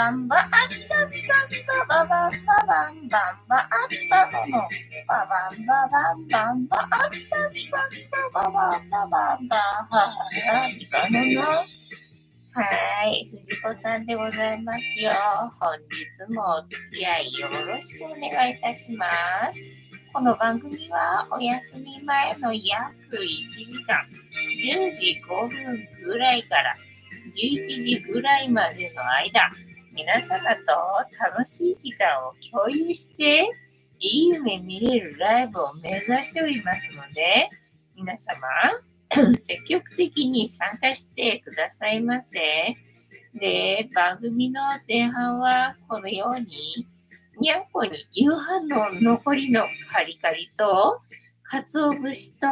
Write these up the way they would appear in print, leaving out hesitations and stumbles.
バンバアッバンバババンババンバンバアッババボンババンババンバンバアッバンバババンババンバはいかなはい、藤子さんでございますよ。本日もお付き合いよろしくお願いいたします。この番組はお休み前の約1時間、10時5分ぐらいから11時ぐらいまでの間、皆様と楽しい時間を共有して、いい夢見れるライブを目指しておりますので、皆様、積極的に参加してくださいませ。で、番組の前半はこのように、にゃんこに夕飯の残りのカリカリと、鰹節と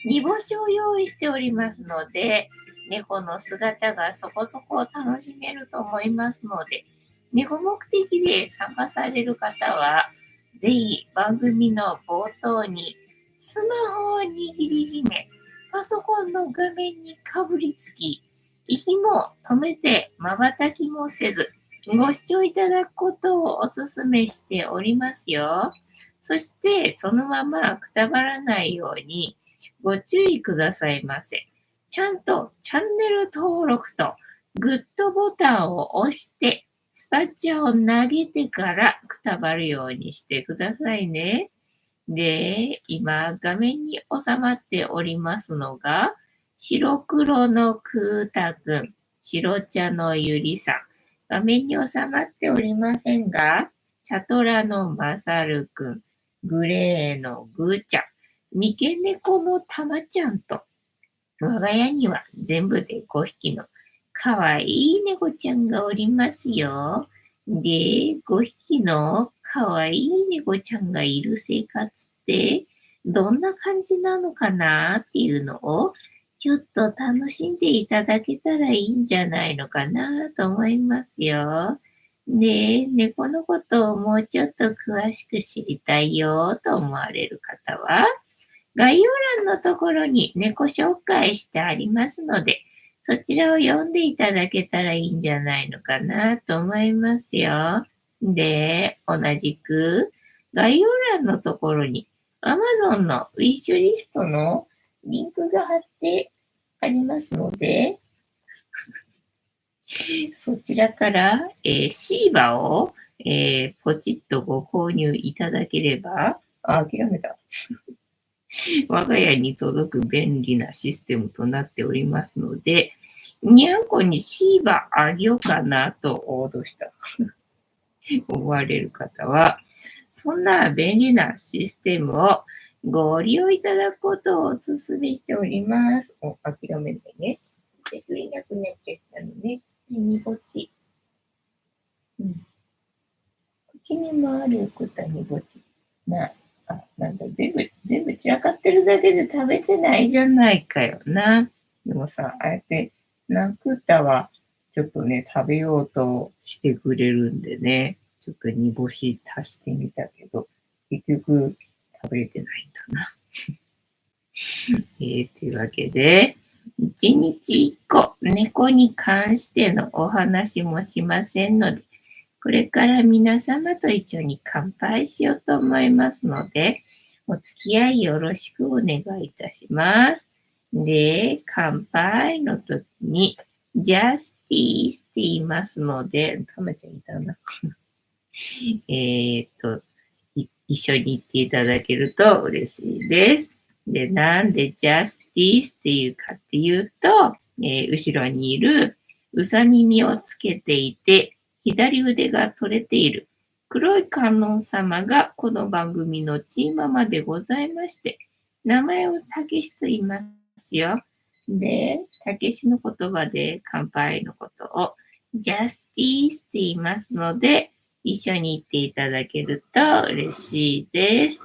煮干しを用意しておりますので、猫の姿がそこそこ楽しめると思いますので、猫目的で参加される方は、ぜひ番組の冒頭にスマホを握りしめ、パソコンの画面にかぶりつき、息も止めて瞬きもせず、ご視聴いただくことをお勧めしておりますよ。そして、そのままくたばらないようにご注意くださいませ。ちゃんとチャンネル登録とグッドボタンを押して、スパッチャを投げてからくたばるようにしてくださいね。で、今画面に収まっておりますのが、白黒の空太くん、白茶のゆりさん。画面に収まっておりませんが、茶トラのまさるくん、グレーのぐーちゃん、三毛猫のたまちゃんと、我が家には全部で5匹のかわいい猫ちゃんがおりますよ。で、5匹のかわいい猫ちゃんがいる生活ってどんな感じなのかなっていうのをちょっと楽しんでいただけたらいいんじゃないのかなと思いますよ。で、猫のことをもうちょっと詳しく知りたいよと思われる方は、概要欄のところに猫紹介してありますので、そちらを読んでいただけたらいいんじゃないのかなと思いますよ。で、同じく概要欄のところに Amazon のウィッシュリストのリンクが貼ってありますので、そちらから、シーバを、ポチッとご購入いただければ、諦めた。我が家に届く便利なシステムとなっておりますので、にゃんこにシーバあげようかなと脅した思われる方は、そんな便利なシステムをご利用いただくことをお勧めしております。諦めないね。で、触れなくなっちゃったのね。にぼち。口にもあることはにぼち。なんだ、全部散らかってるだけで食べてないじゃないかよな。でもさ、ああやってナクタはちょっとね、食べようとしてくれるんでね、ちょっと煮干し足してみたけど、結局食べれてないんだな。というわけで、1日1個猫に関してのお話もしませんので、これから皆様と一緒に乾杯しようと思いますので、お付き合いよろしくお願いいたします。で、乾杯の時に、ジャスティースって言いますので、たまちゃんいたな。一緒に言っていただけると嬉しいです。で、なんでジャスティースっていうかっていうと、後ろにいるうさ耳をつけていて、左腕が取れている黒い観音様がこの番組のチーママでございまして、名前をたけしと言いますよ。で、たけしの言葉で乾杯のことをジャスティースって言いますので、一緒に言っていただけると嬉しいです。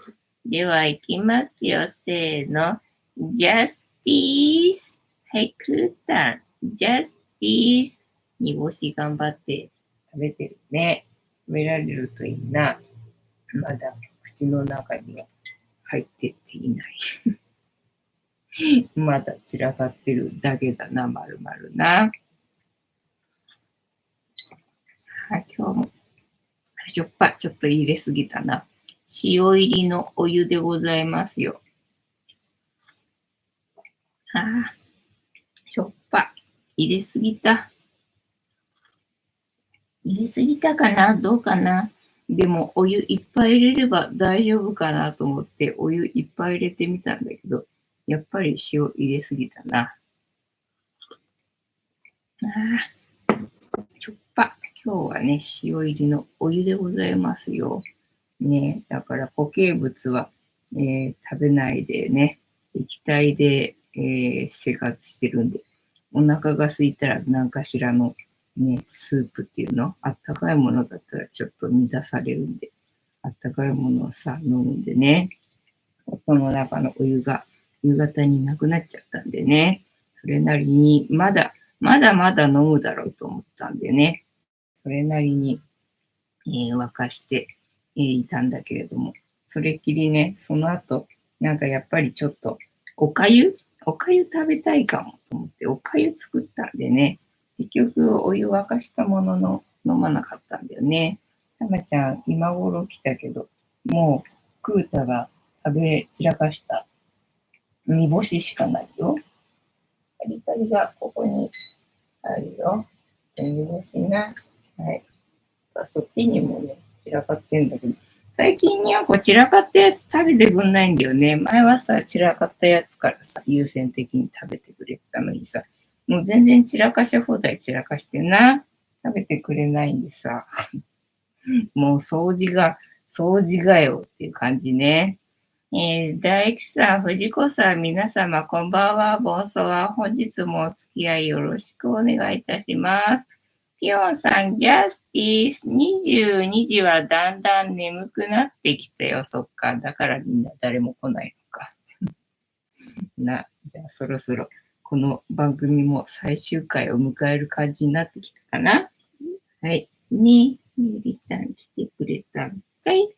では行きますよ。せーの。ジャスティース。はい、クータン。ジャスティース。煮干し頑張って食べてるね。食べられるといいな。まだ口の中には入ってっていない。まだ散らかってるだけだな、まるまるな。今日もしょっぱ、ちょっと入れすぎたな。塩入りのお湯でございますよ。しょっぱ。入れすぎた。入れすぎたかな？どうかな？でも、お湯いっぱい入れれば大丈夫かなと思って、お湯いっぱい入れてみたんだけど、やっぱり塩入れすぎたな。しょっぱ。今日はね、塩入りのお湯でございますよ。ね、だから固形物は、食べないでね、液体で、生活してるんで、お腹が空いたら何かしらのね、スープっていうの、あったかいものだったらちょっと乱されるんで、あったかいものをさ、飲むんでね、この中のお湯が夕方になくなっちゃったんでね、それなりにまだ飲むだろうと思ったんでね、それなりに、沸かして、いたんだけれども、それっきりね、その後、なんかやっぱりちょっと、おかゆ食べたいかもと思って、おかゆ作ったんでね、結局お湯沸かしたものの飲まなかったんだよね。たまちゃん、今頃来たけど、もう、クータが食べ散らかした煮干ししかないよ。カリカリがここにあるよ。煮干しな。はい。そっちにもね、散らかってんだけど、最近にゃんこ散らかったやつ食べてくんないんだよね。前はさ、散らかったやつからさ、優先的に食べてくれたのにさ、もう全然散らかし放題散らかしてな。食べてくれないんでさ、もう掃除がよっていう感じね。大吉さん、藤子さん、皆様、こんばんは。ボンソワ。本日もお付き合いよろしくお願いいたします。ピオンさん、ジャスティス、22時はだんだん眠くなってきたよ。そっか。だからみんな誰も来ないのか。じゃあそろそろこの番組も最終回を迎える感じになってきたかな。はい。ね、ゆりたん来てくれたんかい？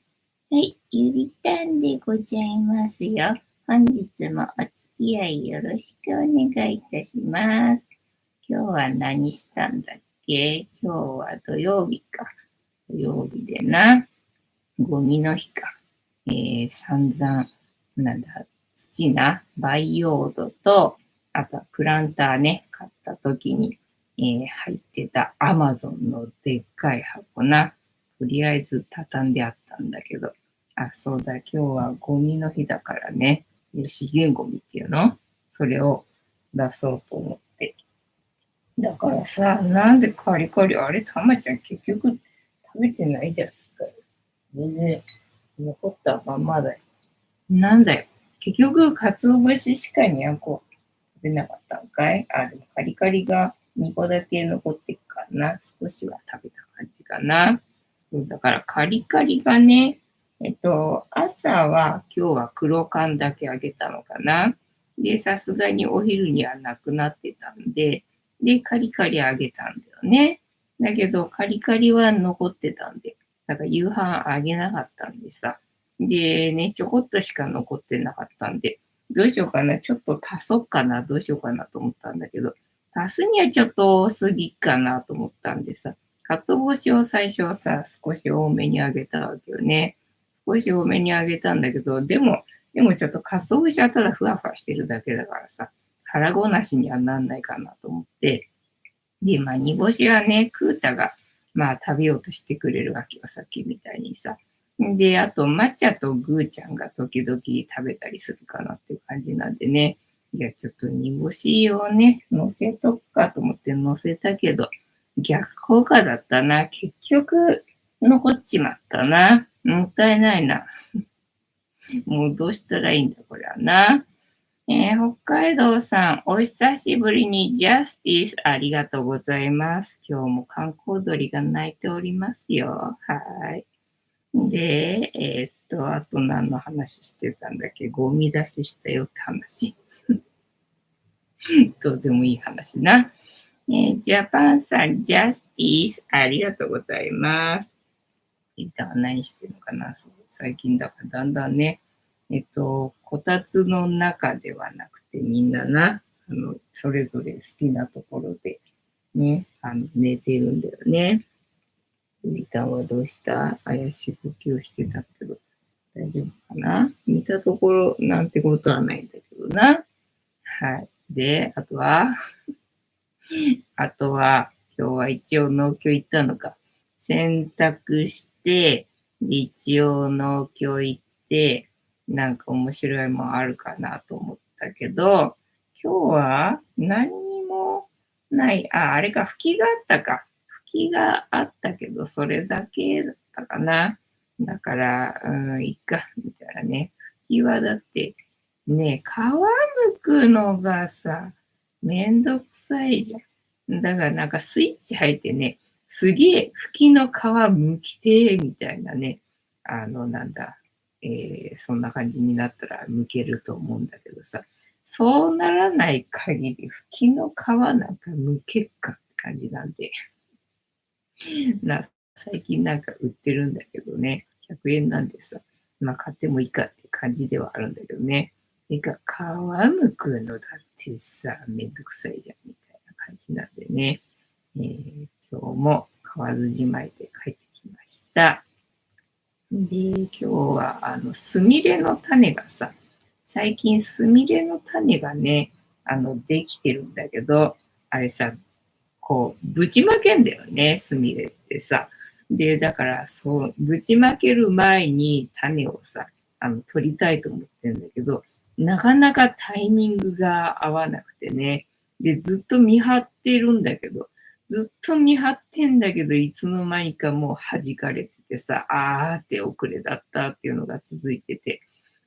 はい、ゆりたんでございますよ。本日もお付き合いよろしくお願いいたします。今日は何したんだっけ？今日は土曜日か。土曜日でな。ゴミの日か。散々、なんだ、土な、培養土と、あとはプランターね、買った時に、入ってたアマゾンのでっかい箱な。とりあえず畳んであったんだけど、そうだ、今日はゴミの日だからね、資源ゴミっていうの？それを出そうと思って。だからさ、なんでカリカリ、あれ、たまちゃん結局食べてないじゃん。全然残ったまんまだよ。なんだよ。結局、鰹節しかにゃんこ食べなかったんかい？でもカリカリが2個だけ残ってっかな。少しは食べた感じかな。だからカリカリがね、朝は今日は黒缶だけあげたのかな。で、さすがにお昼にはなくなってたんで、で、カリカリあげたんだよね。だけど、カリカリは残ってたんで、だから夕飯あげなかったんでさ。でね、ちょこっとしか残ってなかったんで、どうしようかな、ちょっと足そうかな、どうしようかなと思ったんだけど、足すにはちょっと多すぎかなと思ったんでさ、鰹節を最初はさ、少し多めにあげたわけよね。少し多めにあげたんだけど、でもちょっと鰹節はただふわふわしてるだけだからさ、腹ごなしにはなんないかなと思って、で、煮干しはね、クータが、食べようとしてくれるわけよ、さっきみたいにさ。で、あと、抹茶とグーちゃんが時々食べたりするかなっていう感じなんでね。じゃあちょっと煮干しをね、乗せとくかと思って乗せたけど、逆効果だったな。結局、残っちまったな。もったいないな。もうどうしたらいいんだ、これはな。北海道さん、お久しぶりにジャスティスありがとうございます。今日も観光鳥が鳴いておりますよ。はい。で、あと何の話してたんだっけ？ゴミ出ししたよって話。どうでもいい話な。ジャパンさん、ジャスティスありがとうございます。リーダーは何してるのかな？最近だからだんだんね、こたつの中ではなくてみんなな、それぞれ好きなところでね、寝てるんだよね。リタンはどうした？怪しい呼吸をしてたけど、大丈夫かな？見たところなんてことはないんだけどな。はい。で、あとは、今日は一応農協行ったのか。洗濯して、で一応農協行って、なんか面白いもんあるかなと思ったけど、今日は何にもない。あ、あれか、吹きがあったか。吹きがあったけど、それだけだったかな。だから、いっか、みたいなね。吹きはだって、ね、皮むくのがさ、めんどくさいじゃん。だからなんかスイッチ入ってね、すげえ吹きの皮剥きてーみたいなね、なんだ、そんな感じになったら剥けると思うんだけどさ、そうならない限り吹きの皮なんか剥けっかって感じなんで、な、最近なんか売ってるんだけどね、100円なんでさ、まあ買ってもいいかって感じではあるんだけどね。てか、皮むくのだってさ、めんどくさいじゃんみたいな感じなんでね。今日も買わずじまいで帰ってきました。で、今日はスミレの種がさ、最近スミレの種がね、できてるんだけど、あれさ、こう、ぶちまけんだよね、スミレってさ。で、だから、そう、ぶちまける前に種をさ、取りたいと思ってるんだけど、なかなかタイミングが合わなくてね。で、ずっと見張ってるんだけど、ずっと見張ってんだけど、いつの間にかもう弾かれててさ、あーって遅れだったっていうのが続いてて。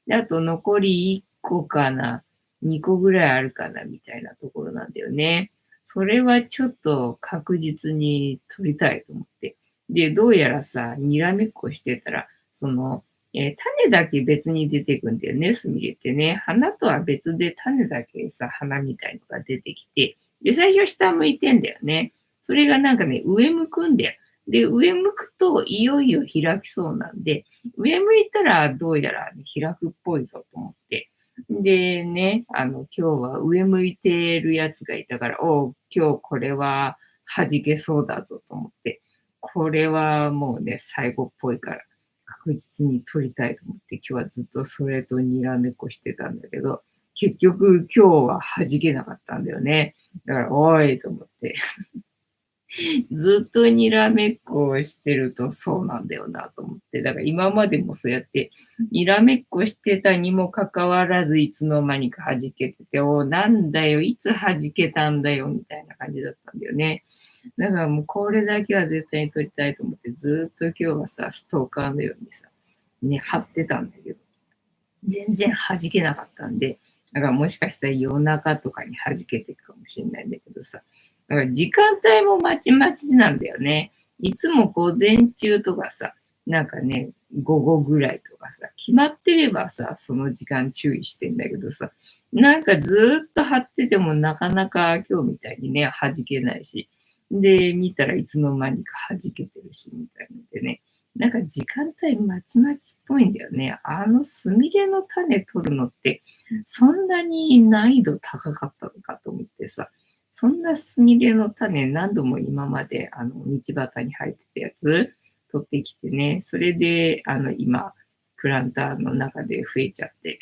で、あと残り1個かな、2個ぐらいあるかな、みたいなところなんだよね。それはちょっと確実に取りたいと思って。で、どうやらさ、にらめっこしてたら、種だけ別に出てくんだよね、スミレってね。花とは別で種だけさ、花みたいのが出てきて、で、最初下向いてんだよね。それがなんかね、上向くんだよ。で、上向くといよいよ開きそうなんで、上向いたらどうやら、ね、開くっぽいぞと思って。でね、今日は上向いてるやつがいたから、おう、今日これは弾けそうだぞと思って、これはもうね、最後っぽいから確実に取りたいと思って、今日はずっとそれとにらめっこしてたんだけど、結局今日は弾けなかったんだよね。だから、おいと思って。ずっとにらめっこをしてるとそうなんだよなと思って。だから今までもそうやってにらめっこしてたにもかかわらずいつの間にか弾けてて、おなんだよ、いつ弾けたんだよ、みたいな感じだったんだよね。だからもうこれだけは絶対に撮りたいと思ってずっと今日はさ、ストーカーのようにさ、ね、貼ってたんだけど、全然弾けなかったんで、だからもしかしたら夜中とかに弾けていくかもしれないんだけどさ、だから時間帯もまちまちなんだよね。いつも午前中とかさ、なんかね、午後ぐらいとかさ、決まってればさ、その時間注意してんだけどさ、なんかずっと張っててもなかなか今日みたいにね、弾けないし、で、見たらいつの間にか弾けてるし、みたいのでね、なんか時間帯まちまちっぽいんだよね。スミレの種取るのって、そんなに難易度高かったのかと思ってさ、そんなスミレの種何度も今まで道端に生えてたやつ取ってきてね、それで今、プランターの中で増えちゃって、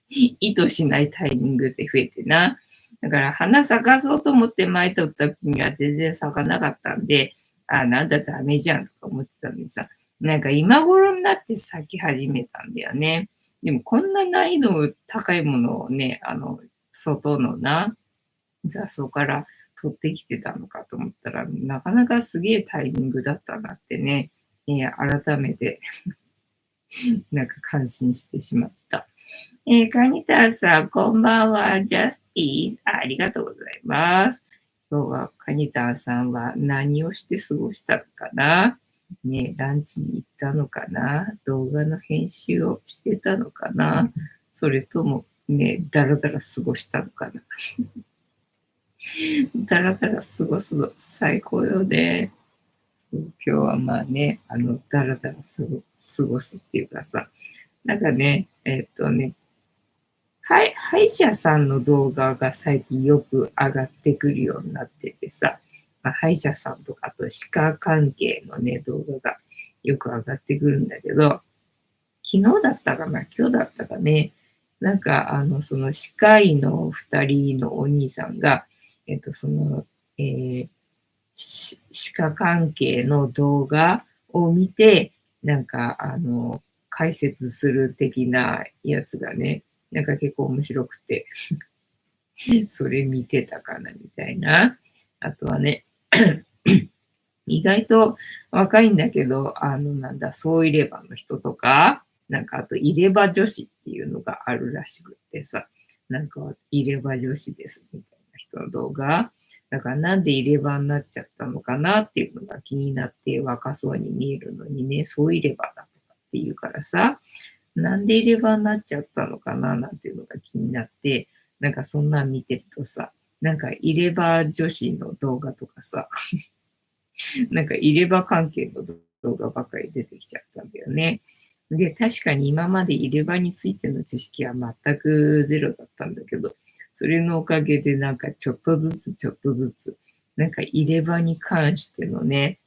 意図しないタイミングで増えてな。だから花咲かそうと思って巻いとった時には全然咲かなかったんで、なんだダメじゃんとか思ってたのにさ、なんか今頃になって咲き始めたんだよね。でもこんな難易度高いものをね、外のな、雑草から取ってきてたのかと思ったら、なかなかすげえタイミングだったなってね、改めてなんか感心してしまった。カニタさん、こんばんは。ジャスティス。ありがとうございます。今日はカニタさんは何をして過ごしたのかな？ね、ランチに行ったのかな？動画の編集をしてたのかな？それともね、だらだら過ごしたのかな？だらだら過ごすの最高よね。今日はまあね、だらだら過ごすっていうかさ、なんかね、歯医者さんの動画が最近よく上がってくるようになっててさ、歯医者さんとか、あと歯科関係のね、動画がよく上がってくるんだけど、昨日だったかな、今日だったかね、なんか、その歯科医の2人のお兄さんが、その、歯科関係の動画を見て、なんか、解説する的なやつがね、なんか結構面白くて、それ見てたかな、みたいな。あとはね、意外と若いんだけど、なんだ、総入れ歯の人とか、なんかあと入れ歯女子っていうのがあるらしくってさ、なんか入れ歯女子ですみたいな人の動画。だからなんで入れ歯になっちゃったのかなっていうのが気になって若そうに見えるのにね、総入れ歯だとかっていうからさ、なんで入れ歯になっちゃったのかななんていうのが気になって、なんかそんなん見てるとさ、なんか入れ歯女子の動画とかさ、なんか入れ歯関係の動画ばっかり出てきちゃったんだよね。で、確かに今まで入れ歯についての知識は全くゼロだったんだけど、それのおかげでなんかちょっとずつちょっとずつ、なんか入れ歯に関してのね、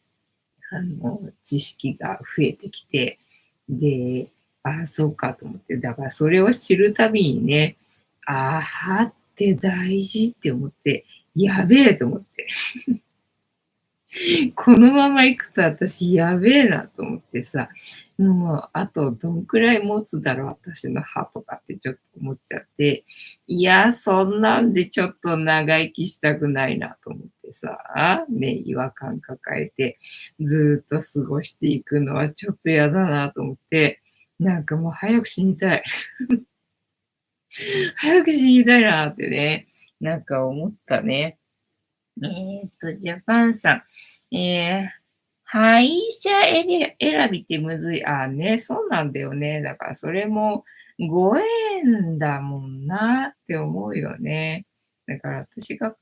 知識が増えてきて、で、ああ、そうかと思って、だからそれを知るたびにね、ああ、歯って大事って思って、やべえと思って。このまま行くと私やべえなと思ってさ、もうあとどんくらい持つだろう私の歯とかってちょっと思っちゃって、いや、そんなんでちょっと長生きしたくないなと思ってさ、ね、違和感抱えてずっと過ごしていくのはちょっと嫌だなと思って、なんかもう早く死にたい。早く死にたいなってね、なんか思ったね。ジャパンさん。歯医者選びってむずい。あ、ね、そうなんだよね。だからそれもご縁だもんなって思うよね。だから私が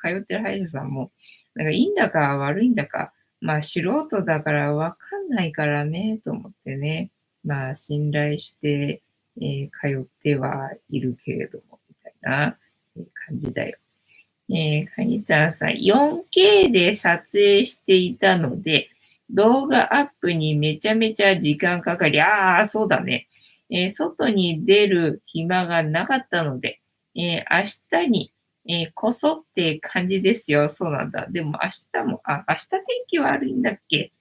通ってる歯医者さんも、なんかいいんだか悪いんだか、まあ素人だからわかんないからね、と思ってね。まあ信頼して、通ってはいるけれども、みたいな感じだよ。カニタンさん、4K で撮影していたので、動画アップにめちゃめちゃ時間かかり、ああ、そうだね。外に出る暇がなかったので、明日に、こそって感じですよ。そうなんだ。でも明日も、明日天気悪いんだっけ？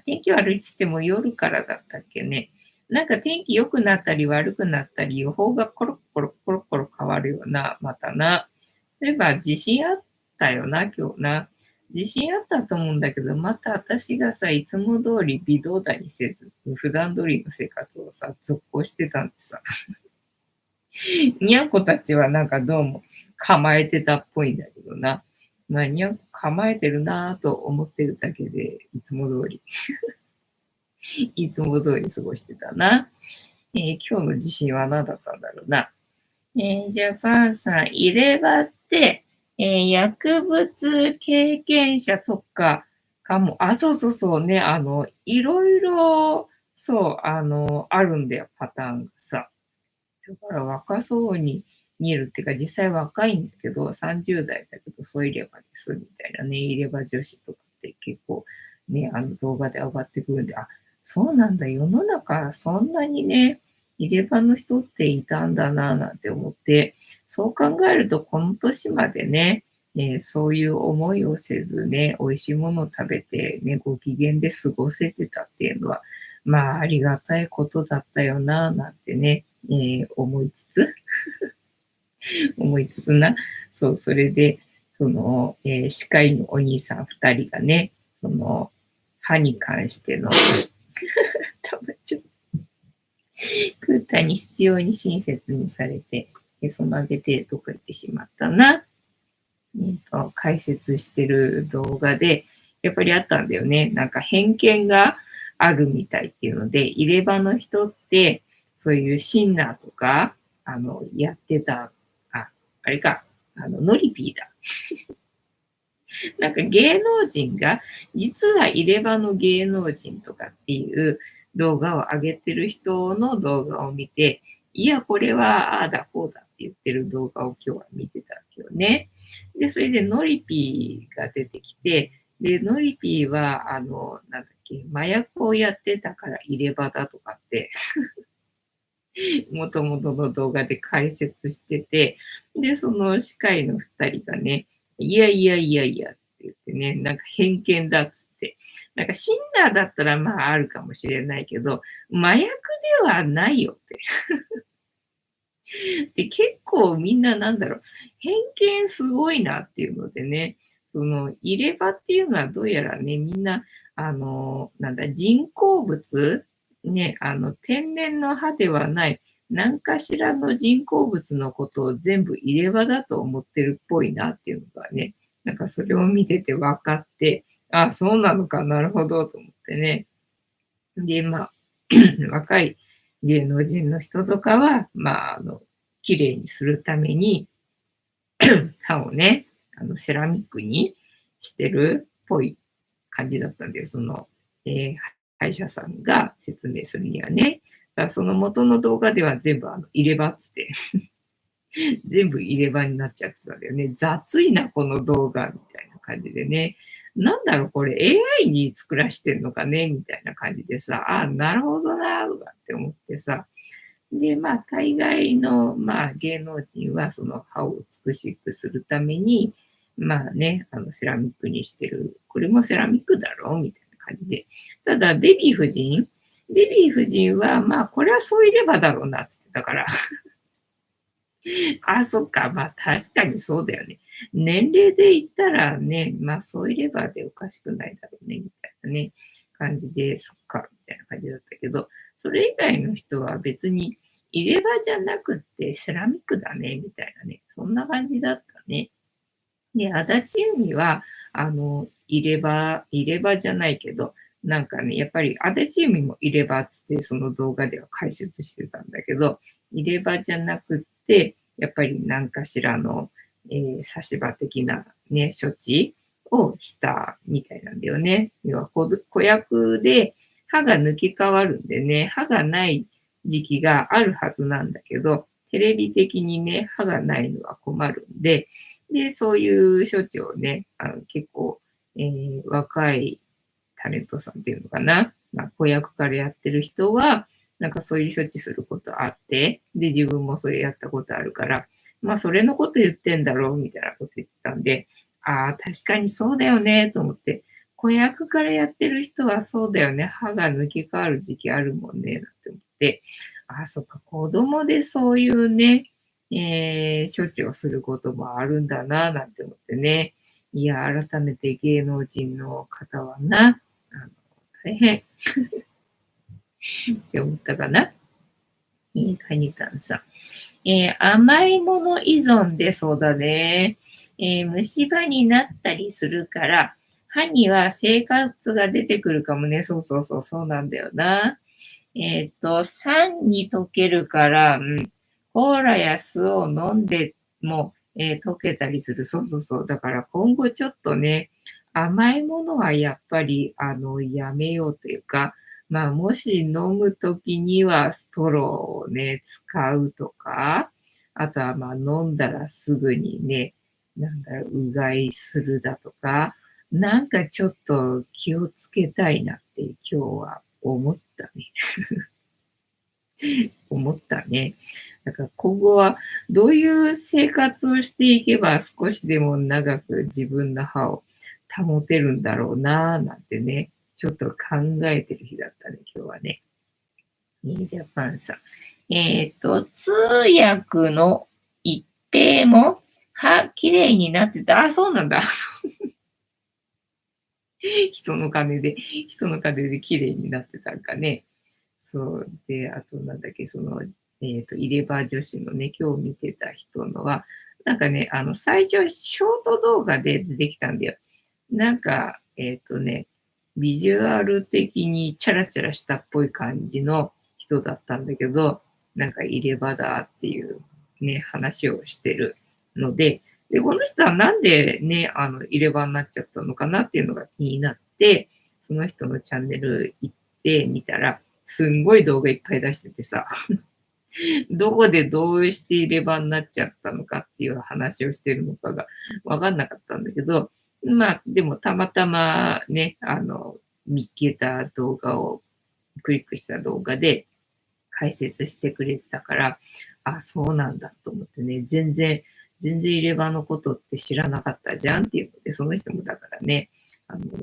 天気悪いっつっても夜からだったっけね。なんか天気良くなったり悪くなったり、予報がコロコロコロコロ変わるよな、またな。例えば地震あったよな、今日な。地震あったと思うんだけど、また私がさ、いつも通り微動だにせず、普段通りの生活をさ、続行してたんでさ、にゃんこたちはなんかどうも構えてたっぽいんだけどな。まあ、にゃんこ構えてるなぁと思ってるだけで、いつも通り過ごしてたな。今日の地震は何だったんだろうな。ジャパンさん、入れ歯って、薬物経験者とかかも、そうそうそうね、いろいろ、そう、あるんだよ、パターンがさ。だから若そうに見えるっていうか、実際若いんだけど、30代だけど、そういればです、みたいなね、入れ歯女子とかって結構ね、動画で上がってくるんで、そうなんだ、世の中そんなにね、入れ歯の人っていたんだな、なんて思って、そう考えると、この年までね、そういう思いをせずね、美味しいものを食べてね、ご機嫌で過ごせてたっていうのは、まあ、ありがたいことだったよな、なんてね、思いつつな、そう、それで、歯科医のお兄さん2人がね、歯に関しての、たまちょ、クータに必要に親切にされて、その上げてどっか行ってしまったな、解説してる動画で、やっぱりあったんだよね。なんか偏見があるみたいっていうので、入れ歯の人って、そういうシンナーとか、やってた、あれか、ノリピーだ。なんか芸能人が、実は入れ歯の芸能人とかっていう動画を上げてる人の動画を見て、いや、これはああだこうだって言ってる動画を今日は見てたわけよね。で、それでノリピーが出てきて、で、ノリピーは、なんだっけ、麻薬をやってたから入れ歯だとかって、元々の動画で解説してて、で、その司会の2人がね、いやいやいやいやって言ってね、なんか偏見だっつって、なんかシンナーだったらまああるかもしれないけど、麻薬ではないよって。で、結構みんななんだろう、偏見すごいなっていうのでね、その入れ歯っていうのはどうやらね、みんな、なんだ、人工物ね、天然の歯ではない、何かしらの人工物のことを全部入れ歯だと思ってるっぽいなっていうのがね、なんかそれを見てて分かって、あ、そうなのかなるほどと思ってね。で、まあ、若い芸能人の人とかは、まあ、綺麗にするために、歯をね、セラミックにしてるっぽい感じだったんだよ。その、歯医者さんが説明するにはね。だからその元の動画では全部入れ歯っつって、全部入れ歯になっちゃってたんだよね。雑いな、この動画、みたいな感じでね。なんだろう、これ AI に作らしてんのかねみたいな感じでさ、あ、なるほどな、とかって思ってさ。で、まあ、大概の、まあ、芸能人はその歯を美しくするために、まあね、セラミックにしてる。これもセラミックだろみたいな感じで。ただ、デビー夫人は、まあ、これはそういればだろうな、つってたから。あ、そっか。まあ、確かにそうだよね。年齢で言ったらね、まあ、そういればでおかしくないだろうね、みたいなね、感じで、そっか、みたいな感じだったけど、それ以外の人は別に入れ歯じゃなくってセラミックだね、みたいなね、そんな感じだったね。で、足立由美は、入れ歯じゃないけど、なんかね、やっぱり足立由美も入れ歯っつってその動画では解説してたんだけど、入れ歯じゃなくって、やっぱり何かしらの、差し歯的なね、処置をしたみたいなんだよね。要は子役で歯が抜き替わるんでね、歯がない時期があるはずなんだけど、テレビ的にね、歯がないのは困るんで、で、そういう処置をね、結構、若いタレントさんっていうのかな、まあ、子役からやってる人は、なんかそういう処置することあって、で、自分もそれやったことあるから、まあ、それのこと言ってんだろう、みたいなこと言ってたんで、ああ、確かにそうだよね、と思って、子役からやってる人はそうだよね、歯が抜け替わる時期あるもんね、なんて思って、ああ、そっか、子供でそういうね、処置をすることもあるんだな、なんて思ってね。いや、改めて芸能人の方はな、大変って思ったかな。カニタンさん。甘いもの依存でそうだね。虫歯になったりするから、歯には生活が出てくるかもね。そうそうそう、そうなんだよな。酸に溶けるから、コーラや酢を飲んでも、溶けたりする。そうそうそう。だから今後ちょっとね、甘いものはやっぱり、やめようというか、まあ、もし飲むときにはストローをね、使うとか、あとはまあ飲んだらすぐにね、なんだろう、うがいするだとか、なんかちょっと気をつけたいなって今日は思ったね。思ったね。だから今後はどういう生活をしていけば少しでも長く自分の歯を保てるんだろうなぁなんてね、ちょっと考えてる日だったね、今日はね。ジャパンさん。通訳の一平も歯綺麗になってた。あ、そうなんだ。人の金で綺麗になってたんかね。そう。で、あとなんだっけ、入れ歯女子のね、今日見てた人のは、なんかね、最初、ショート動画で出てきたんだよ。なんか、ビジュアル的にチャラチャラしたっぽい感じの人だったんだけど、なんか入れ歯だっていうね、話をしてるので、で、この人はなんでね、入れ歯になっちゃったのかなっていうのが気になって、その人のチャンネル行ってみたら、すんごい動画いっぱい出しててさ、どこでどうして入れ歯になっちゃったのかっていう話をしてるのかがわかんなかったんだけど、まあ、でもたまたまね、見っけた動画をクリックした動画で解説してくれてたから、あ、そうなんだと思ってね、全然入れ歯のことって知らなかったじゃんっていうので、その人もだからね、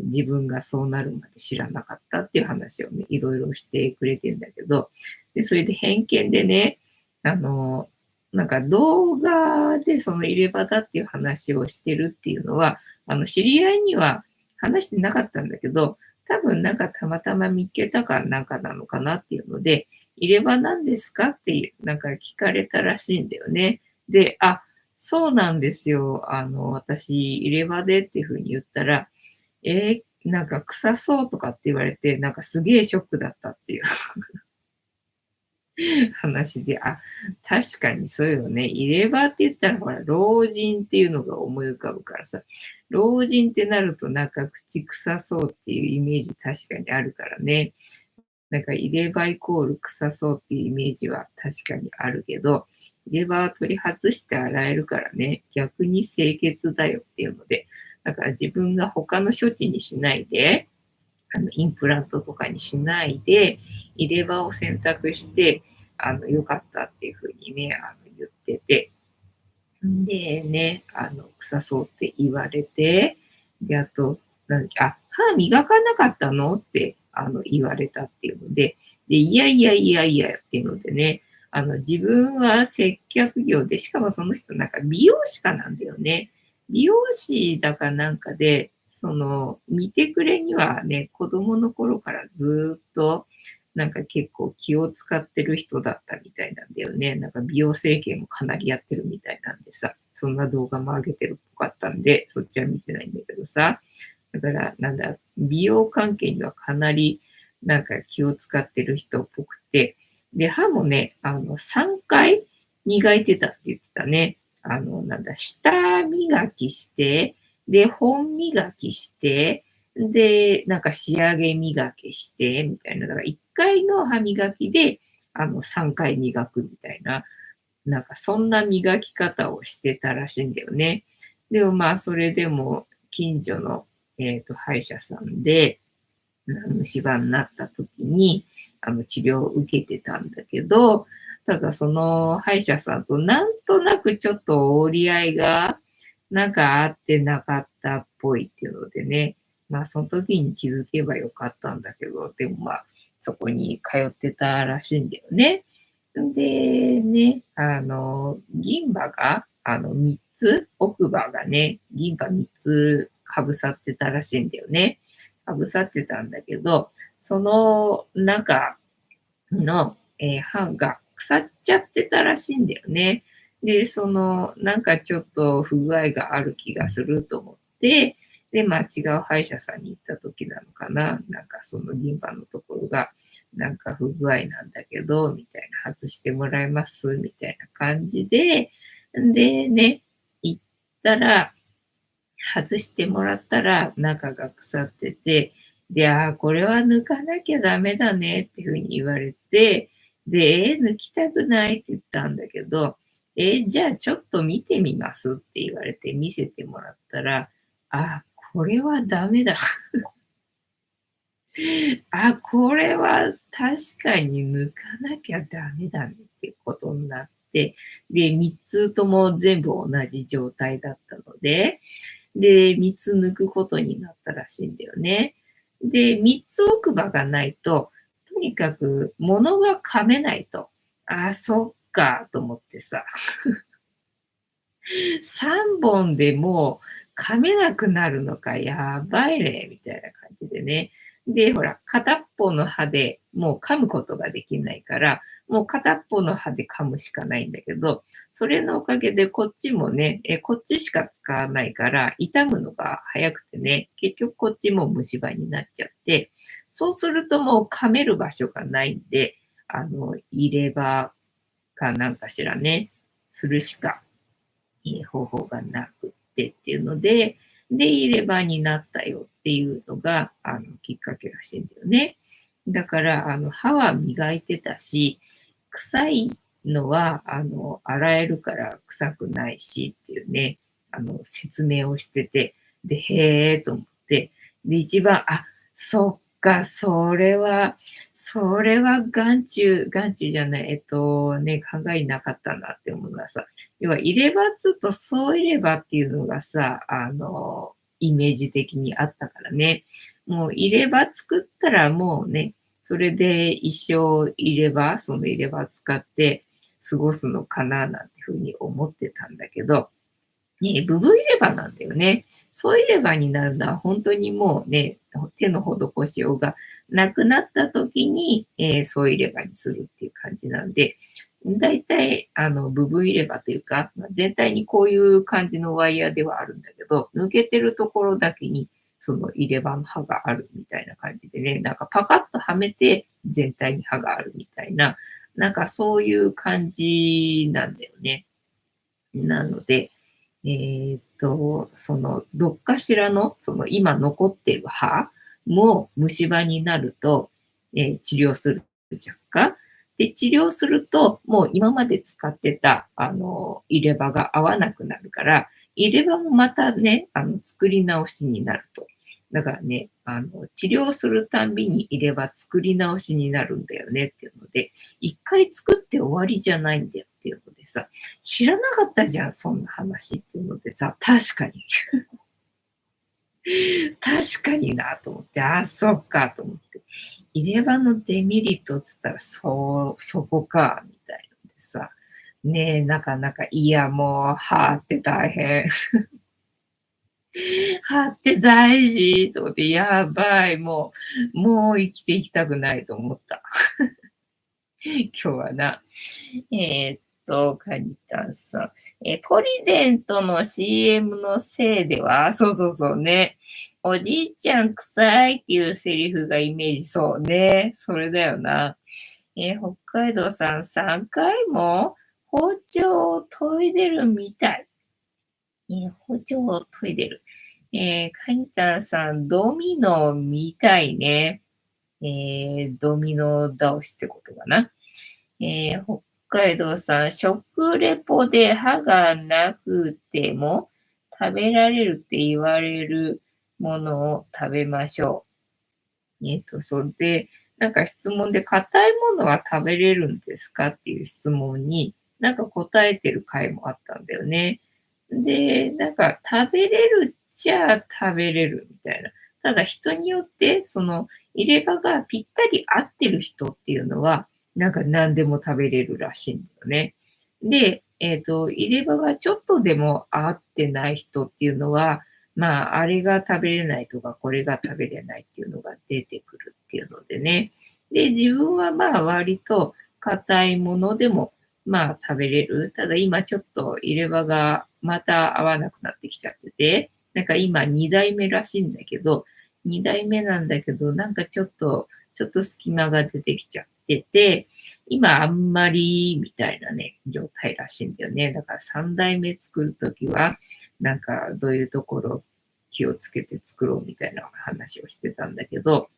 自分がそうなるまで知らなかったっていう話をね、いろいろしてくれてんだけど、で、それで偏見でね、なんか動画でその入れ歯だっていう話をしてるっていうのは、知り合いには話してなかったんだけど、多分なんかたまたま見っけたかなんかなのかなっていうので、入れ歯なんですかっていう、なんか聞かれたらしいんだよね。で、あ、そうなんですよ。私、入れ歯でっていうふうに言ったら、なんか臭そうとかって言われて、なんかすげえショックだったっていう話で、あ、確かにそうよね。入れ歯って言ったら、ほら、老人っていうのが思い浮かぶからさ、老人ってなるとなんか口臭そうっていうイメージ確かにあるからね。なんか入れ歯イコール臭そうっていうイメージは確かにあるけど、入れ歯は取り外して洗えるからね、逆に清潔だよっていうので、だから自分が他の処置にしないで、インプラントとかにしないで、入れ歯を選択して、良かったっていうふうにね、言ってて、でね、臭そうって言われて、で、あと、歯磨かなかったのって、言われたっていうので、で、いやいやいやいやっていうのでね、自分は接客業で、しかもその人なんか美容師かなんだよね。美容師だかなんかで、見てくれにはね、子供の頃からずっと、なんか結構気を使ってる人だったみたいなんだよね。なんか美容整形もかなりやってるみたいなんでさ、そんな動画も上げてるっぽかったんで、そっちは見てないんだけどさ。だから、なんだ、美容関係にはかなりなんか気を使ってる人っぽくて、で、歯もね、3回磨いてたって言ってたね。なんだ、下磨きして、で、本磨きして、で、なんか仕上げ磨きして、みたいな。だから1回の歯磨きで、3回磨くみたいな、なんかそんな磨き方をしてたらしいんだよね。でもまあ、それでも近所の、歯医者さんで、虫歯になった時に、治療を受けてたんだけど、ただその歯医者さんとなんとなくちょっと折り合いが、なんか合ってなかったっぽいっていうのでね、まあその時に気づけばよかったんだけど、でもまあそこに通ってたらしいんだよね。でね、銀歯が、3つ、奥歯がね、銀歯3つかぶさってたらしいんだよね。かぶさってたんだけど、その中の、歯が腐っちゃってたらしいんだよね。で、なんかちょっと不具合がある気がすると思って、で、まあ違う歯医者さんに行った時なのかな、なんかその銀歯のところが、なんか不具合なんだけど、みたいな、外してもらえます、みたいな感じで、でね、行ったら、外してもらったら中が腐ってて、で、これは抜かなきゃダメだねっていうふうに言われて、で、抜きたくないって言ったんだけど、じゃあちょっと見てみますって言われて見せてもらったら、これはダメだ。これは確かに抜かなきゃダメだねってことになって、で、3つとも全部同じ状態だったので、で、3つ抜くことになったらしいんだよね。で、3つ奥歯がないと、とにかく物が噛めないと。そっかと思ってさ、3本でもう噛めなくなるのか、やばいね、みたいな感じでね。で、ほら、片っぽの歯でもう噛むことができないから、もう片っぽの歯で噛むしかないんだけど、それのおかげでこっちもね、こっちしか使わないから、傷むのが早くてね、結局こっちも虫歯になっちゃって、そうするともう噛める場所がないんで、入れ歯かなんかしらね、するしか方法がなくってっていうので、で、入れ歯になったよっていうのが、きっかけらしいんだよね。だから、歯は磨いてたし、臭いのは、洗えるから臭くないしっていうね、説明をしてて、で、へえと思って、で、一番、そっか、それは眼中じゃない、考えなかったなって思うのはさ、要は入れ歯っつうとそう入れ歯っていうのがさ、イメージ的にあったからね。もう入れ歯作ったらもうね、それで一生その入れ歯使って過ごすのかななんていうふうに思ってたんだけど、ね、部分入れ歯なんだよね。そう入れ歯になるのは本当にもうね、手の施しようがなくなった時に、そう入れ歯にするっていう感じなんで、だいたい部分入れ歯というか、全体にこういう感じのワイヤーではあるんだけど、抜けてるところだけにその入れ歯の刃があるみたいな感じでね、なんかパカッとはめて全体に刃があるみたいな、なんかそういう感じなんだよね。なので、どっかしらの、その今残ってる歯も虫歯になると、治療するじゃんか。で、治療すると、もう今まで使ってた、入れ歯が合わなくなるから、入れ歯もまたね、作り直しになると。だからね、治療するたんびに入れ歯作り直しになるんだよねっていうので、一回作って終わりじゃないんだよっていうのでさ、知らなかったじゃん、そんな話っていうのでさ、確かに、確かになと思って、そっかと思って。入れ歯のデメリットっつったら、そこか、みたいなんでさ。ねえ、なかなか、いや、もう、歯って大変。歯って大事と思って、やばい、もう生きていきたくないと思った。今日はな。カニタンさん。ポリデントの CM のせいでは、そうそうそうね。おじいちゃん臭いっていうセリフがイメージ、そうね。それだよな。北海道さん3回も包丁を研いでるみたい。包丁を研いでる。カニタンさん、ドミノみたいね。ドミノ倒しってことかな。北海道さん、食レポで歯がなくても食べられるって言われるものを食べましょう。それで、なんか質問で、硬いものは食べれるんですかっていう質問に、なんか答えてる回もあったんだよね。で、なんか食べれるっちゃ食べれるみたいな。ただ人によって、その入れ歯がぴったり合ってる人っていうのは、なんか何でも食べれるらしいんだよね。で、入れ歯がちょっとでも合ってない人っていうのは、まあ、あれが食べれないとか、これが食べれないっていうのが出てくるっていうのでね。で、自分はまあ割と硬いものでもまあ食べれる。ただ今ちょっと入れ歯がまた合わなくなってきちゃってて、なんか今2代目らしいんだけど、2代目なんだけど、なんかちょっと隙間が出てきちゃってて、今あんまりみたいなね、状態らしいんだよね。だから3代目作るときは、なんかどういうところ気をつけて作ろうみたいな話をしてたんだけど、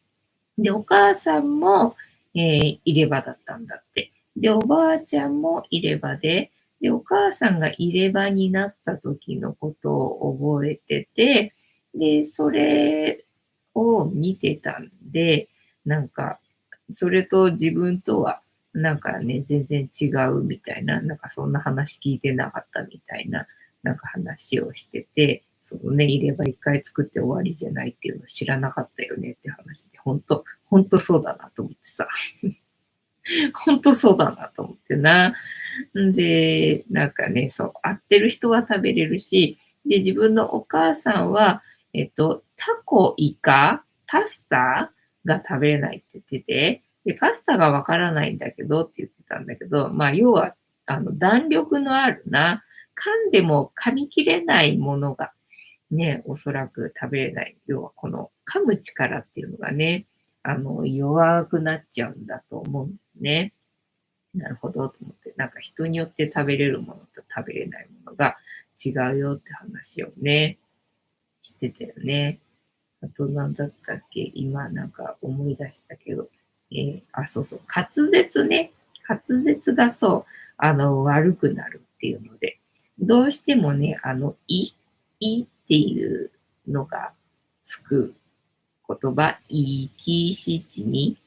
で、お母さんも、入れ歯だったんだって。で、おばあちゃんも入れ歯で、で、お母さんが入れ歯になった時のことを覚えてて、で、それを見てたんで、なんか、それと自分とは、なんかね、全然違うみたいな、なんかそんな話聞いてなかったみたいな、なんか話をしてて、そのね、入れ歯一回作って終わりじゃないっていうの知らなかったよねって話で、本当そうだなと思ってさ。本当そうだなと思ってな。んで、なんかね、そう、合ってる人は食べれるし、で、自分のお母さんは、タコ、イカ、パスタが食べれないって言ってて、で、パスタがわからないんだけどって言ってたんだけど、まあ、要は、弾力のあるな、噛んでも噛み切れないものがね、おそらく食べれない。要はこの噛む力っていうのがね、弱くなっちゃうんだと思うんね。なるほどと思って、なんか人によって食べれるものと食べれないものが違うよって話をね、してたよね。あと何だったっけ今なんか思い出したけど、そうそう、滑舌ね。滑舌がそう、悪くなるっていうので、どうしてもね、いっていうのがつく言葉、いきしちに、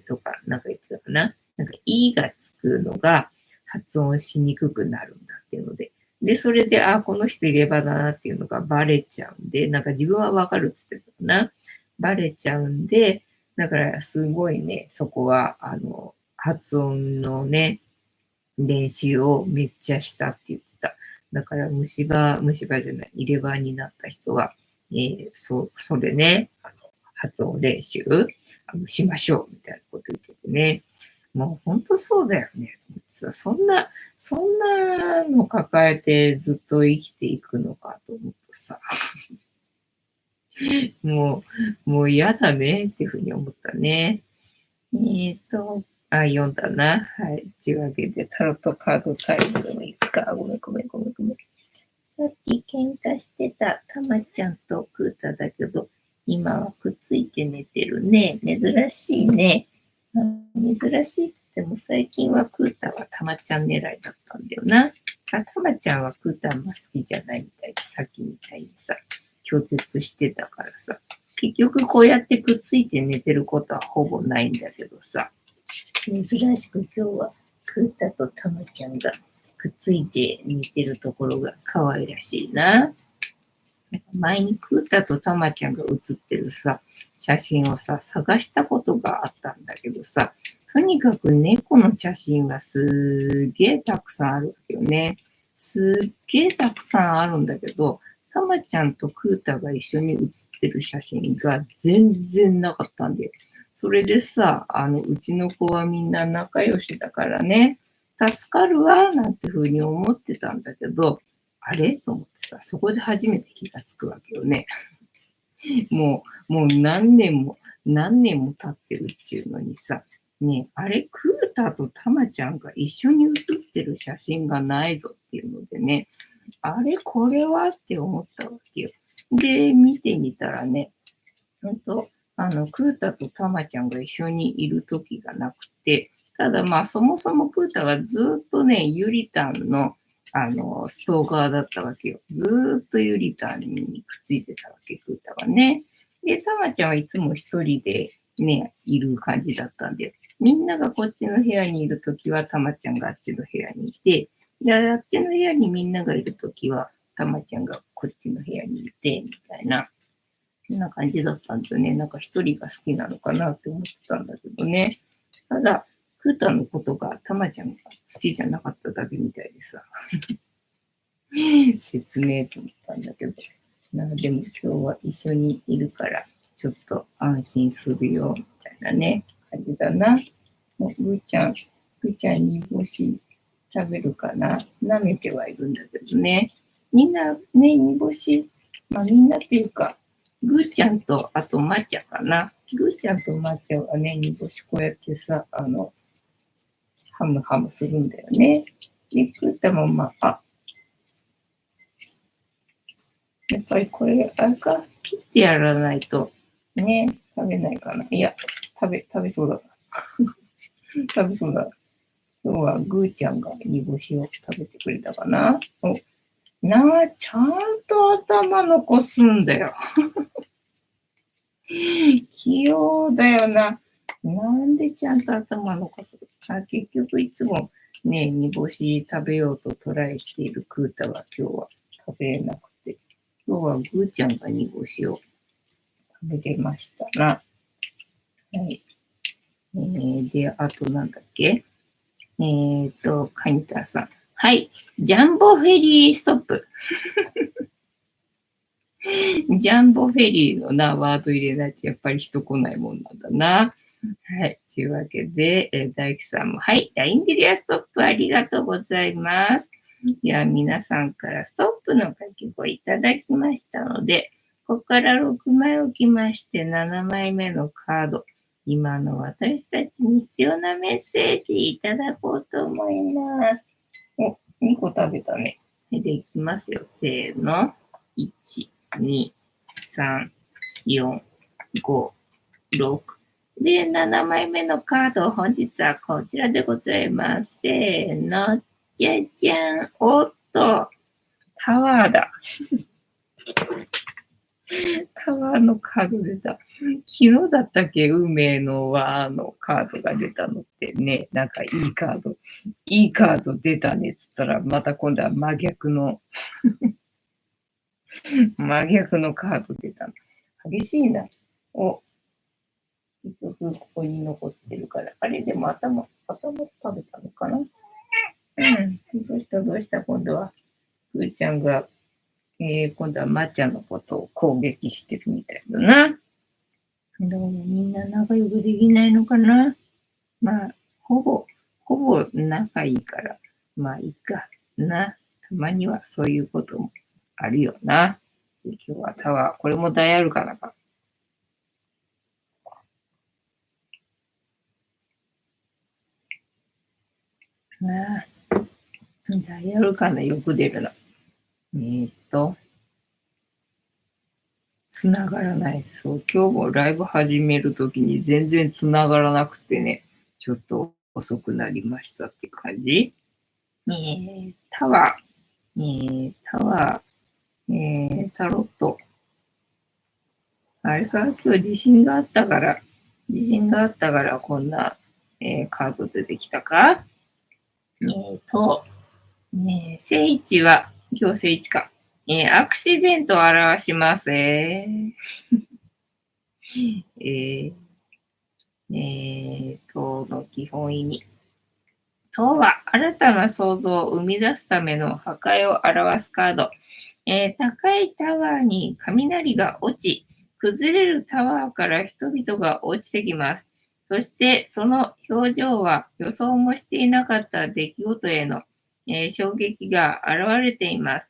とか、なんか言ってたかな。なんか、いがつくのが発音しにくくなるんだっていうので。で、それで、この人入れ歯だなっていうのがバレちゃうんで、なんか自分はわかるっつってたかな。バレちゃうんで、だからすごいね、そこは、発音のね、練習をめっちゃしたって言ってた。だから虫歯じゃない、入れ歯になった人は、それね、発音練習しましょうみたいなこと言っててね。もう本当そうだよね。そんなの抱えてずっと生きていくのかと思うとさ、もう嫌だねっていうふうに思ったね。読んだな。はい。というわけで、タロットカードタイムでもいいか。ごめん。さっき喧嘩してたたまちゃんとクータだけど、今はくっついて寝てるね。珍しいね。珍しいって言っても最近はクータはたまちゃん狙いだったんだよな。たまちゃんはクータあんま好きじゃないみたいで、さっきみたいにさ、拒絶してたからさ。結局こうやってくっついて寝てることはほぼないんだけどさ。珍しく今日はクータとたまちゃんがくっついて寝てるところが可愛らしいな。前にクータとたまちゃんが写ってるさ、写真をさ、探したことがあったんだけどさ、とにかく猫の写真がすっげえたくさんあるわけよね。すっげえたくさんあるんだけど、たまちゃんとクータが一緒に写ってる写真が全然なかったんで、それでさ、うちの子はみんな仲良しだからね、助かるわ、なんて風に思ってたんだけど、あれと思ってさ、そこで初めて気がつくわけよね。もう何年も経ってるっていうのにさ、ねえ、あれ、クータとタマちゃんが一緒に写ってる写真がないぞっていうのでね、あれ、これはって思ったわけよ。で、見てみたらね、ほんと、クータとタマちゃんが一緒にいる時がなくて、ただまあ、そもそもクータはずっとね、ユリタンの、ストーカーだったわけよ。ずーっとユリタンにくっついてたわけ、クータはね。で、タマちゃんはいつも一人でね、いる感じだったんで、みんながこっちの部屋にいるときは、タマちゃんがあっちの部屋にいて、で、あっちの部屋にみんながいるときは、タマちゃんがこっちの部屋にいて、みたいな。そんな感じだったんだよね。なんか一人が好きなのかなって思ってたんだけどね。ただ、クータのことがたまちゃんが好きじゃなかっただけみたいでさ。説明と思ったんだけど。でも今日は一緒にいるから、ちょっと安心するよ、みたいなね、感じだな。もうぐーちゃん煮干し食べるかな。舐めてはいるんだけどね。みんなね、煮干し、まあみんなっていうか、ぐーちゃんと、あとまーちゃんかな。ぐーちゃんとまーちゃんはね、煮干しこうやってさ、ハムハムするんだよね。で、くーたもやっぱりこれ、あれか、切ってやらないと、ね、食べないかな。いや、食べそうだな。食べそうだな。今日はぐーちゃんが煮干しを食べてくれたかな。ちゃんと頭残すんだよ。器用だよな。なんでちゃんと頭残す結局いつもね、煮干し食べようとトライしているクータは今日は食べれなくて、今日はぐーちゃんが煮干しを食べれましたな。はい。で、あとなんだっけカニタさん。はい。ジャンボフェリーストップ。ジャンボフェリーのワード入れないとやっぱり人来ないもんなんだな。はい。というわけで、大樹さんも、はい。ラインデリアストップありがとうございます。では、皆さんからストップの書き声いただきましたので、ここから6枚置きまして、7枚目のカード。今の私たちに必要なメッセージいただこうと思います。お、2個食べたね。で、いきますよ。せーの。1、2、3、4、5、6、で、7枚目のカード、本日はこちらでございます。せーの、じゃじゃん。おっと、タワーだ。タワーのカード出た。昨日だったっけ運命の輪のカードが出たのってね、なんかいいカード出たねっつったら、また今度は真逆のカード出たの。激しいな。お、結局ここに残ってるから。あれでも頭食べたのかな。うん。どうした今度は。ふーちゃんが、今度はまっちゃんのことを攻撃してるみたいだな。どうもみんな仲良くできないのかな。まあ、ほぼ仲いいから、まあいいかな。たまにはそういうこともあるよな。今日はタワー、これもダイアルカナか。なあ、ダイアルカナよく出るな。つながらない。そう、今日もライブ始めるときに全然つながらなくてね、ちょっと遅くなりましたって感じ。タワー、タロット。あれか、今日地震があったからこんな、カード出てきたか。聖地は、今日聖地か。アクシデントを表します。の基本意味。塔は新たな創造を生み出すための破壊を表すカード。高いタワーに雷が落ち、崩れるタワーから人々が落ちてきます。そしてその表情は予想もしていなかった出来事への、衝撃が現れています。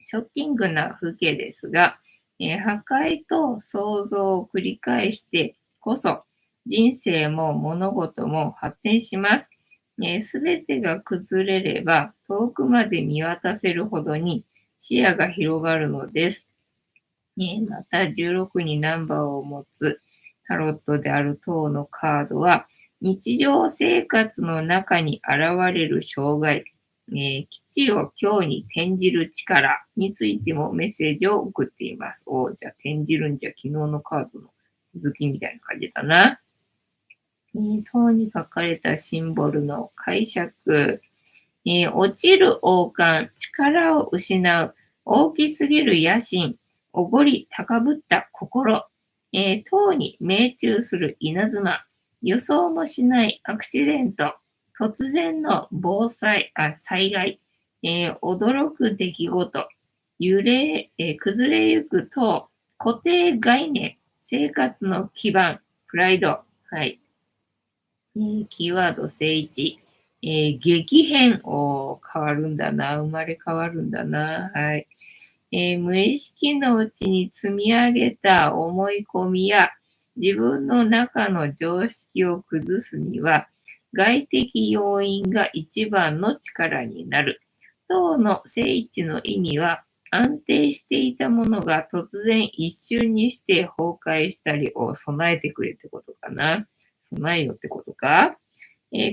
ショッキングな風景ですが、破壊と創造を繰り返してこそ人生も物事も発展します。すべてが崩れれば遠くまで見渡せるほどに視野が広がるのです。また16にナンバーを持つタロットである塔のカードは日常生活の中に現れる障害、基地を今日に転じる力についてもメッセージを送っています。じゃあ転じるんじゃ昨日のカードの続きみたいな感じだな。塔に書かれたシンボルの解釈、落ちる王冠、力を失う、大きすぎる野心、おごり高ぶった心、塔に命中する稲妻、予想もしないアクシデント、突然の災害、驚く出来事、崩れゆく塔、固定概念、生活の基盤、プライド、はい。キーワード正一。激変。変わるんだな。生まれ変わるんだな。はい。無意識のうちに積み上げた思い込みや自分の中の常識を崩すには外的要因が一番の力になる。当の聖地の意味は安定していたものが突然一瞬にして崩壊したりを備えてくれってことかな。備えよってことか。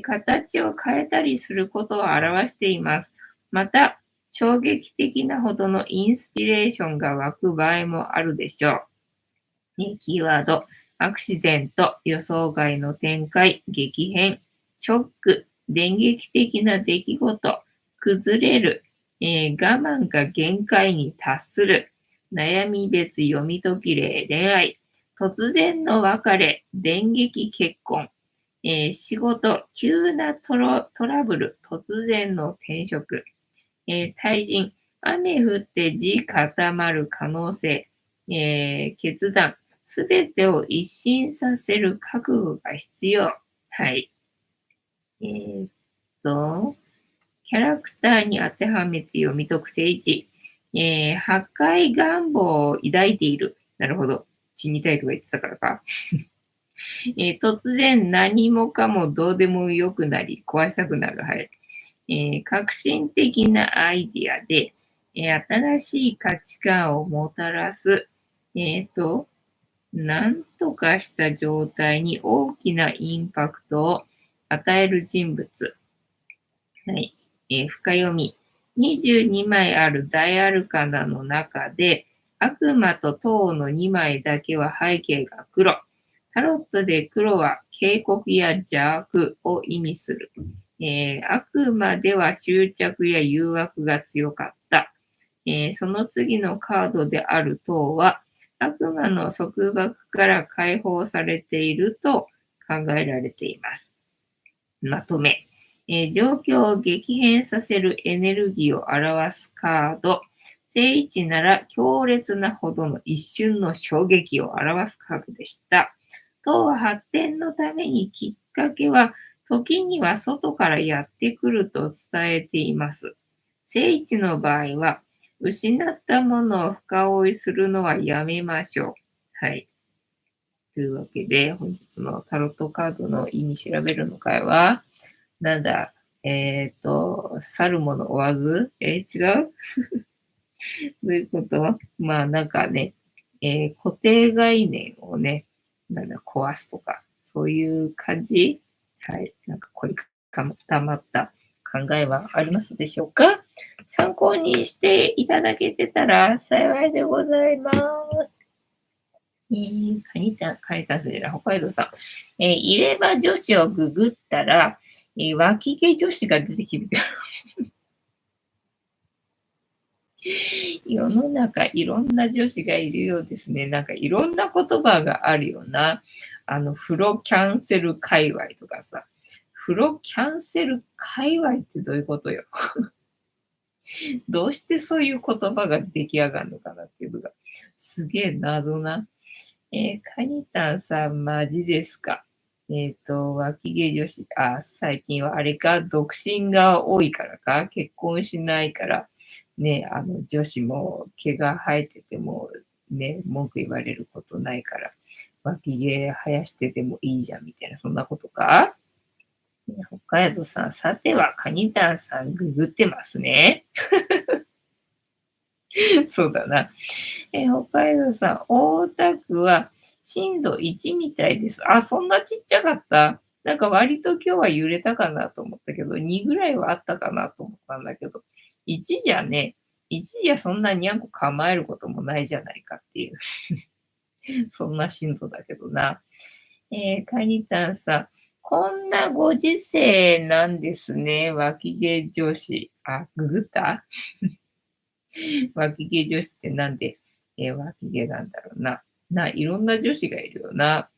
形を変えたりすることを表しています。また、衝撃的なほどのインスピレーションが湧く場合もあるでしょう。キーワード、アクシデント、予想外の展開、激変、ショック、電撃的な出来事、崩れる、我慢が限界に達する、悩み別読み解き例恋愛、突然の別れ、電撃結婚、仕事、急なトラブル、突然の転職、対人、雨降って地固まる可能性、決断、すべてを一新させる覚悟が必要。はい。えーっと、キャラクターに当てはめて読み解く聖地。破壊願望を抱いている。なるほど。死にたいとか言ってたからか。突然何もかもどうでもよくなり、壊したくなる。はい。革新的なアイディアで、新しい価値観をもたらす。何とかした状態に大きなインパクトを与える人物。はい。深読み。22枚ある大アルカナの中で、悪魔と塔の2枚だけは背景が黒。タロットで黒は警告や邪悪を意味する。悪魔では執着や誘惑が強かった。その次のカードである塔は、悪魔の束縛から解放されていると考えられています。まとめ。状況を激変させるエネルギーを表すカード。正位置なら強烈なほどの一瞬の衝撃を表すカードでした。塔は発展のためにきっかけは時には外からやってくると伝えています。正位置の場合は失ったものを深追いするのはやめましょう。はい。というわけで本日のタロットカードの意味調べるの会はなんだ、去るもの追わず違うどういうことまあなんかね、固定概念をね、なんだ、壊すとか、そういう感じはい。なんかこれ固まった考えはありますでしょうか参考にしていただけてたら幸いでございます。カニタスレラ、北海道さん。入れ歯女子をググったら、脇毛女子が出てきる。世の中いろんな女子がいるようですね。なんかいろんな言葉があるよな。風呂キャンセル界隈とかさ。風呂キャンセル界隈ってどういうことよ。どうしてそういう言葉が出来上がるのかなっていうのが、すげえ謎な。カニタンさん、マジですか。脇毛女子、最近はあれか、独身が多いからか、結婚しないから、ね、女子も毛が生えてても、ね、文句言われることないから、脇毛生やしててもいいじゃん、みたいな、そんなことか北海道さん、さては、カニタンさん、ググってますね。そうだな。北海道さん、大田区は震度1みたいです。そんなちっちゃかった。なんか割と今日は揺れたかなと思ったけど、2ぐらいはあったかなと思ったんだけど、1じゃね、1じゃそんなにゃんこ構えることもないじゃないかっていう、そんな震度だけどな。カニタンさん、こんなご時世なんですね。脇毛上司。ググった脇毛女子ってなんで、脇毛なんだろうな。いろんな女子がいるよな。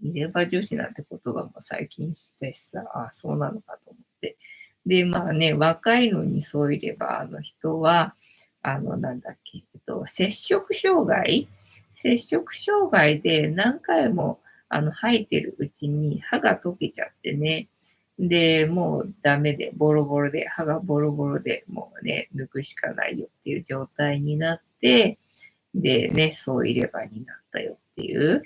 入れ歯女子なんて言葉も最近知ったしさ、そうなのかと思って。で、まあね、若いのにそういれば、人は、なんだっけ、摂食障害摂食障害で何回も、生えてるうちに歯が溶けちゃってね、で、もうダメで、ボロボロで、歯がボロボロで、もうね、抜くしかないよっていう状態になって、でね、そういればになったよっていう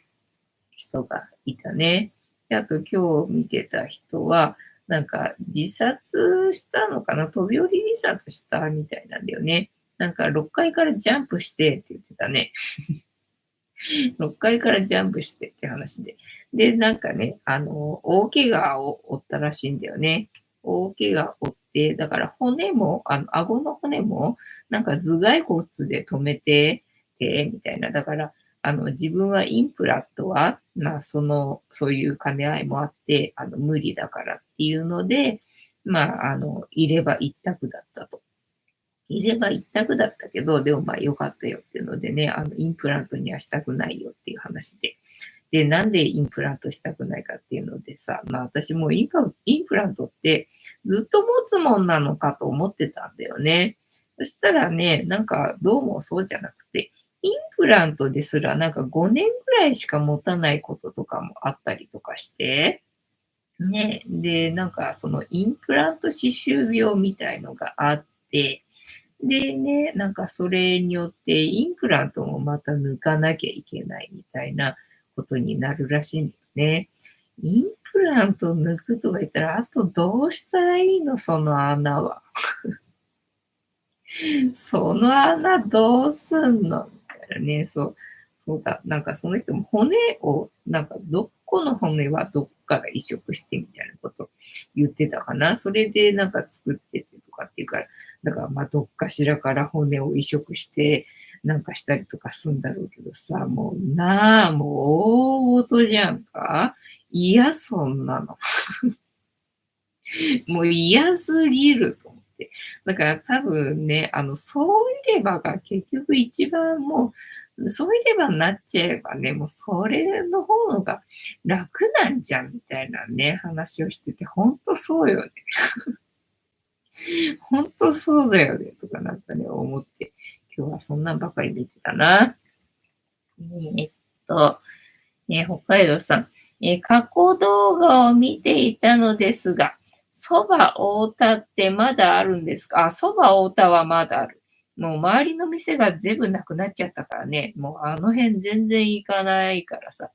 人がいたね。で、あと今日見てた人は、なんか自殺したのかな飛び降り自殺したみたいなんだよね。なんか6階からジャンプしてって言ってたね。6階からジャンプしてって話で。で、なんかね、大怪我を負ったらしいんだよね。大怪我を負って、だから骨も、顎の骨も、なんか頭蓋骨で止めて、みたいな。だから、自分はインプラントは、まあ、そういう兼ね合いもあって、無理だからっていうので、まあ、入れ歯一択だったと。入れ歯一択だったけど、でもまあ良かったよっていうのでね、インプラントにはしたくないよっていう話で。で、なんでインプラントしたくないかっていうのでさ、まあ私もインプラントってずっと持つもんなのかと思ってたんだよね。そしたらね、なんかどうもそうじゃなくて、インプラントですらなんか5年ぐらいしか持たないこととかもあったりとかして、ね、で、なんかそのインプラント歯周病みたいのがあって、でね、なんかそれによってインプラントもまた抜かなきゃいけないみたいなことになるらしいんだよね。インプラント抜くとか言ったら、あとどうしたらいいのその穴は。その穴どうすんのみたいなね。そそうだ、なんかその人も骨を、なんかどこの骨はどっから移植してみたいなこと言ってたかな。それでなんか作っててとかっていうから、だからまあどっかしらから骨を移植してなんかしたりとかすんだろうけどさ、もうなあ、もう大事じゃんか。嫌そんなの。もう嫌すぎると思って。だから多分ね、そういればが結局一番もう、そういればになっちゃえばね、もうそれの方のが楽なんじゃんみたいなね、話をしてて、ほんとそうよね。ほんとそうだよね、とかなんかね、思って、今日はそんなんばかり見てたな。えーっと、北海道さん、過去動画を見ていたのですが、そば太田ってまだあるんですか？あ、そば太田はまだある。もう周りの店が全部なくなっちゃったからね、もうあの辺全然行かないからさ、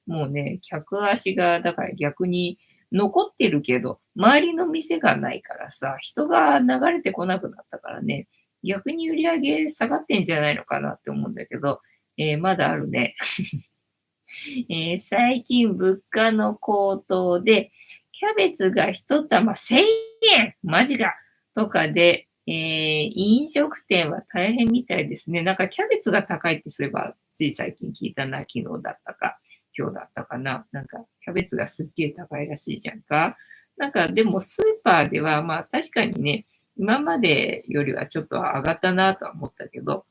もうね、客足が、だから逆に残ってるけど、周りの店がないからさ、人が流れてこなくなったからね、逆に売り上げ下がってんじゃないのかなって思うんだけど、まだあるね。最近物価の高騰で、キャベツが一玉1000円マジかとかで、飲食店は大変みたいですね。なんかキャベツが高いってそういえば、つい最近聞いたな。昨日だったか、今日だったかな。なんかキャベツがすっげえ高いらしいじゃんか。なんかでもスーパーではまあ確かにね、今までよりはちょっと上がったなとは思ったけど、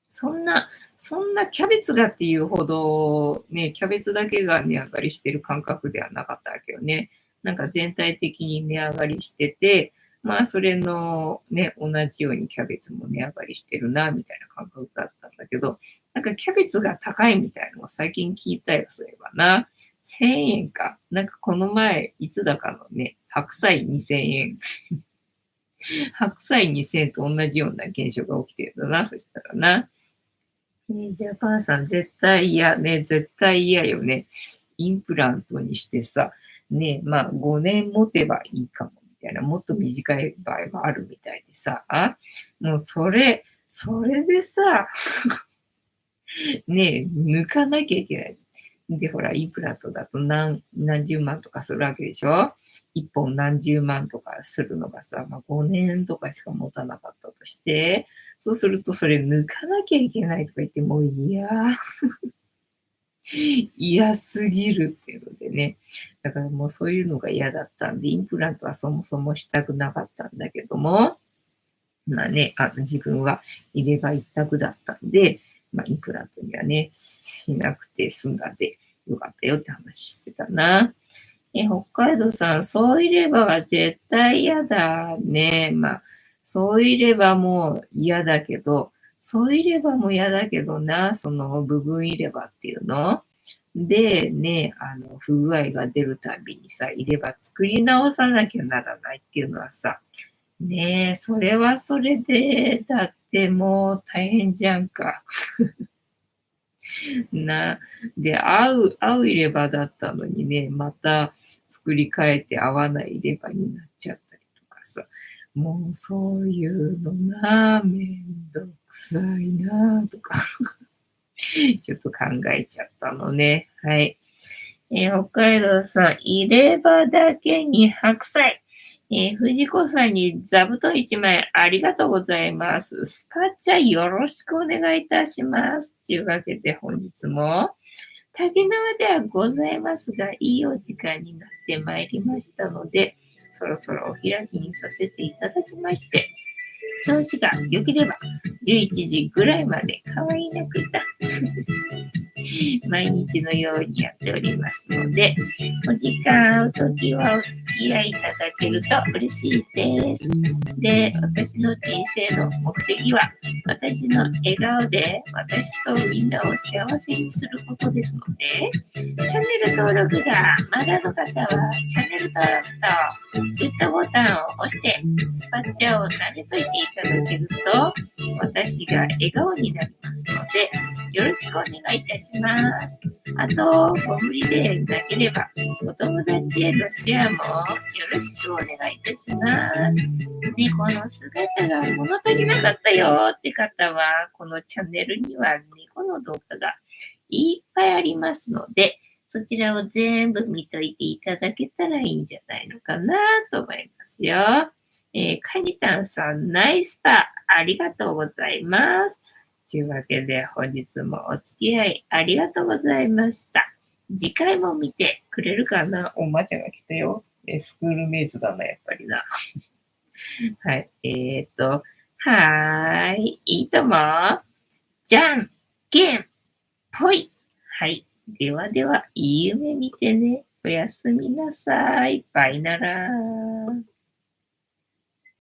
そんな、そんなキャベツがっていうほど、ね、キャベツだけが値上がりしてる感覚ではなかったわけよね。なんか全体的に値上がりしてて、まあそれのね、同じようにキャベツも値上がりしてるな、みたいな感覚だったんだけど、なんかキャベツが高いみたいなのを最近聞いたよ、そういえばな。1000円か。なんかこの前、いつだかのね、白菜2000円。白菜2000円と同じような現象が起きてるんだな、そしたらな。じゃあ、母さん、絶対嫌ね、絶対嫌よね。インプラントにしてさ、ね、まあ、5年持てばいいかも、みたいな、もっと短い場合もあるみたいでさ、もうそれでさ、ね、抜かなきゃいけない。で、ほら、インプラントだと何十万とかするわけでしょ？一本何十万とかするのがさ、まあ、5年とかしか持たなかったとして、そうするとそれ抜かなきゃいけないとか言って、もう嫌すぎるっていうのでね。だからもうそういうのが嫌だったんで、インプラントはそもそもしたくなかったんだけども、まあね、自分は入れ歯一択だったんで、まあ、インプラントにはね、しなくて済んだんで、よかったよって話してたな。北海道さん、そういればは絶対嫌だね。まあ、そういればもう嫌だけど、そういればも嫌だけどな、その部分入れ歯っていうの。で、ね、不具合が出るたびにさ、入れ歯作り直さなきゃならないっていうのはさ、ねえ、それはそれで、だってもう大変じゃんか。合う入れ歯だったのにね、また作り変えて合わない入れ歯になっちゃったりとかさ、もうそういうのな、めんどくさいな、とかちょっと考えちゃったのね。はい。北海道さん、入れ歯だけに白菜。藤子さんに座布団1枚ありがとうございます。スパチャよろしくお願いいたします。というわけで本日も竹縄ではございますが、いいお時間になってまいりましたので、そろそろお開きにさせていただきまして、調子が良ければ11時ぐらいまで可愛いなくだ毎日のようにやっておりますので、お時間合うときはお付き合いいただけると嬉しいです。で、私の人生の目的は、私の笑顔で私とみんなを幸せにすることですので、チャンネル登録がまだの方は、チャンネル登録とグッドボタンを押して、スパッチャを撫でといていただけると、私が笑顔になりますので、よろしくお願いいたします。あと、ご無理でなければ、お友達へのシェアもよろしくお願いいたします。猫の姿が物足りなかったよって方は、このチャンネルには猫の動画がいっぱいありますので、そちらを全部見といていただけたらいいんじゃないのかなと思いますよ。カニタンさん、ナイスパありがとうございます。というわけで、本日もお付き合いありがとうございました。次回も見てくれるかな。おまちゃんが来たよ。スクールメイツだな、やっぱりな。はい。はーい。いいとも。じゃんけんぽい。はい。ではでは、いい夢見てね。おやすみなさい。バイなら。